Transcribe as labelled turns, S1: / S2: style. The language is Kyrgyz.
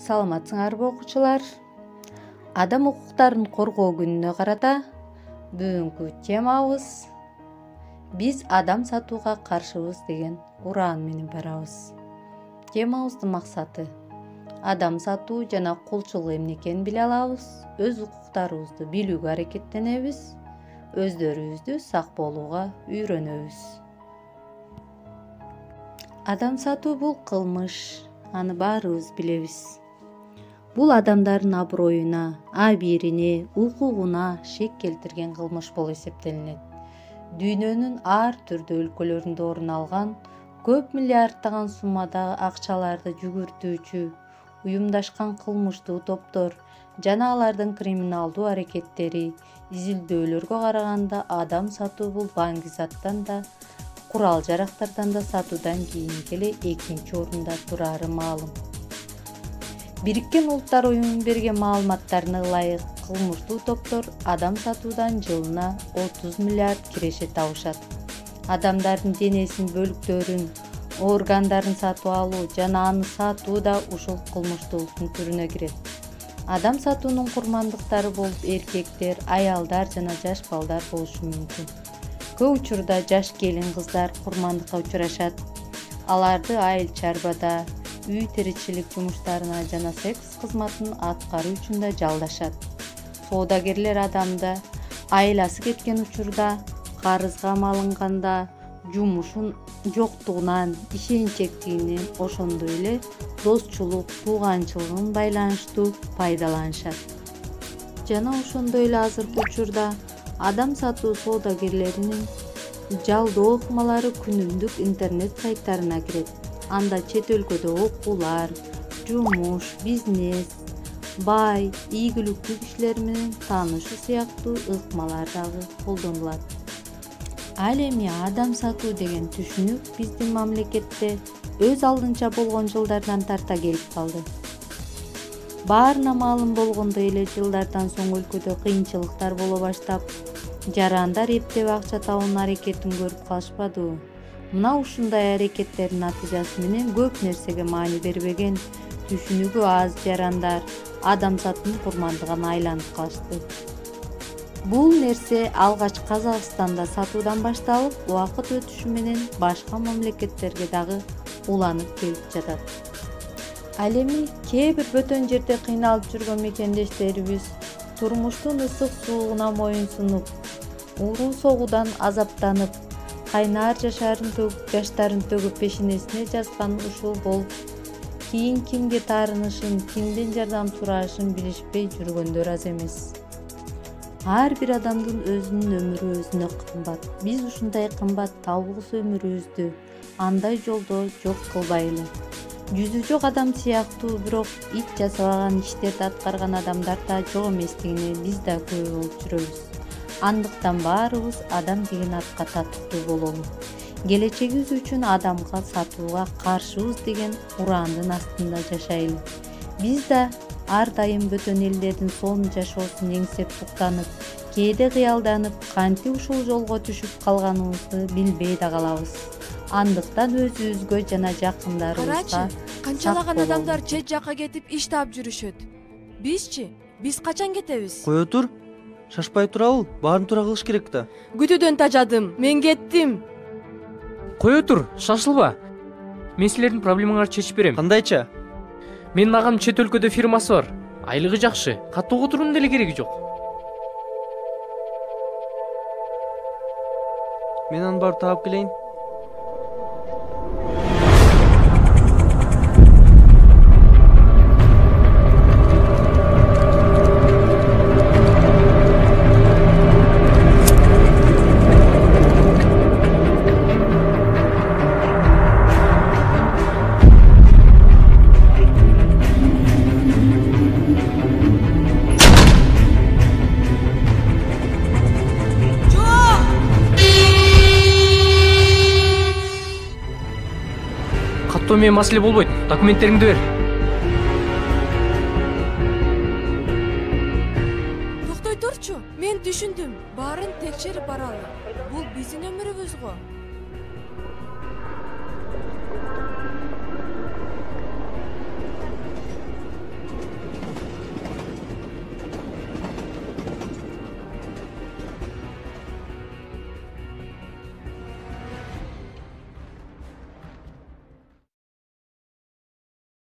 S1: Саламатсыңарбы окуучулар? Адам укуктарын коргоо күнүнө карата бүгүнкү темабыз биз адам сатууга каршыбыз деген ураан менен барабыз. Темабыздын максаты адам сатуу жана кулчулук эмне экенин биле алабыз, өз укуктарыбызды билүүгө аракеттенебиз, өздөрүбүздү сак болууга үйрөнөбүз. Адам сатуу бул кылмыш, аны баарыбыз билебиз. Бул адамдардын аброюна, абийирине, укугуна шек келтирген кылмыш болуп эсептелинет. Дүйнөнүн ар түрдүү өлкөлөрүндө орун алган көп миллиарддаган суммадагы акчаларды жүгүртүүчү уюмдашкан кылмыштуу топтор жана алардын криминалдуу аракеттери изилдөөлөргө караганда адам сатуу бул баңгизаттан да, курал жарактардан да сатуудан кийинки эле экинчи орунда турары маалым. Бириккен Улуттар уюмунун берген маалыматтарына ылайык кылмыштуу топтор адам сатуудан жылына 30 миллиард киреше табышат. Адамдардын денесинин бөлүктөрүн, органдарын сатып алуу жана аны сатуу да ушул кылмыштуулуктун түрүнө кирет. Адам сатуунун курмандыктары болуп эркектер, аялдар жана жаш балдар болушу мүмкүн. Көп учурда жаш келин кыздар курмандыкка учурашат. Аларды айыл чарбада, үй тиричилик жумуштарына жана секс кызматын аткаруу үчүн да жалдашат. Соодагерлер адамды айласы кеткен учурда, карызга малынганда, жумушун жоктугунан, ишенчектигинен, ошондой эле достчулук, тууганчылыгын байланыштуу пайдаланышат. Жана ошондой эле азыркы учурда адам сатуу соодагерлеринин жалдоо ыкмалары күнүмдүк интернет сайттарына кирет. Анда чет өлкөдө окуулар, жумуш, бизнес, бай, ийгиликтүү кишилер менен таанышуу сыяктуу ыкмалар дагы колдонулат. Ал эми адам сатуу деген түшүнүк биздин мамлекетте өз алдынча болгон жылдардан тарта келип калды. Баарына маалым болгондой эле жылдардан соң өлкөдө кыйынчылыктар боло баштап, жарандар эптеп акча табуунун аракетин көрүп калышпадыбы? Мына ушундай аракеттердин натыйжасы менен көп нерсеге маани бербеген, түшүнүгү аз жарандар адам сатуунун курмандыгына айланып калышты. Бул нерсе алгач Казакстанда сатуудан башталып, убакыт өтүшү менен башка мамлекеттерге дагы уланып келип жатат. Ал эми кээ бир бөтөн жерде кыйналып жүргөн мекендештерибиз турмуштун ысык суугуна моюнсунуп, уруу согуудан азаптанып, кайнаар жаштарын төгүп пешенесине жазган ушул болуп, кийин кимге таарынышын, кимден жардам сурашын билишпей жүргөндөр аз эмес. Ар бир адамдын өзүнүн өмүрү өзүнө кымбат. Биз ушундай кымбат талгыс өмүрүбүздү андай жолдо жок кылбайлы. Жүзү жок адам сыяктуу, бирок ит жасабаган иштерди аткарган адамдар да жок эместигине биз да күбө болуп жүрөбүз. Андыктан баарыбыз адам деген атка татыктуу бололу. Келечегибиз үчүн адамга сатууга каршыбыз деген ураандын астында жашайлы. Биз да ар дайым бөтөн элдердин сонун жашоосун эңсеп туктанып, кээде кыялданып, кантип ушул жолго түшүп калганыбызды билбей да калабыз. Андыктан өзүбүзгө жана жакындарыбызга
S2: канчалаган адамдар чет жакка кетип иш таап жүрүшөт. Бизчи? Биз качан кетебиз?
S3: Кое тур. Шашпай турабыл, баарын туура кылыш керек да.
S2: Күтүүдөн тажадым, мен кеттим.
S4: Кое тур, шашылба. Мен силердин проблемаңарды чечип берем.
S3: Кандайча?
S4: Менин агам чет өлкөдө фирмасы бар. Айлыгы жакшы, катуу отуруунун деле кереги жок.
S3: Мен аны барып таап келейин.
S4: Каттоо менен маселе болбойт. Документтериңди бер.
S2: Токтой турчу, мен түшүндүм. Баарын текшерип баралы. Бул биздин өмүрүбүз го.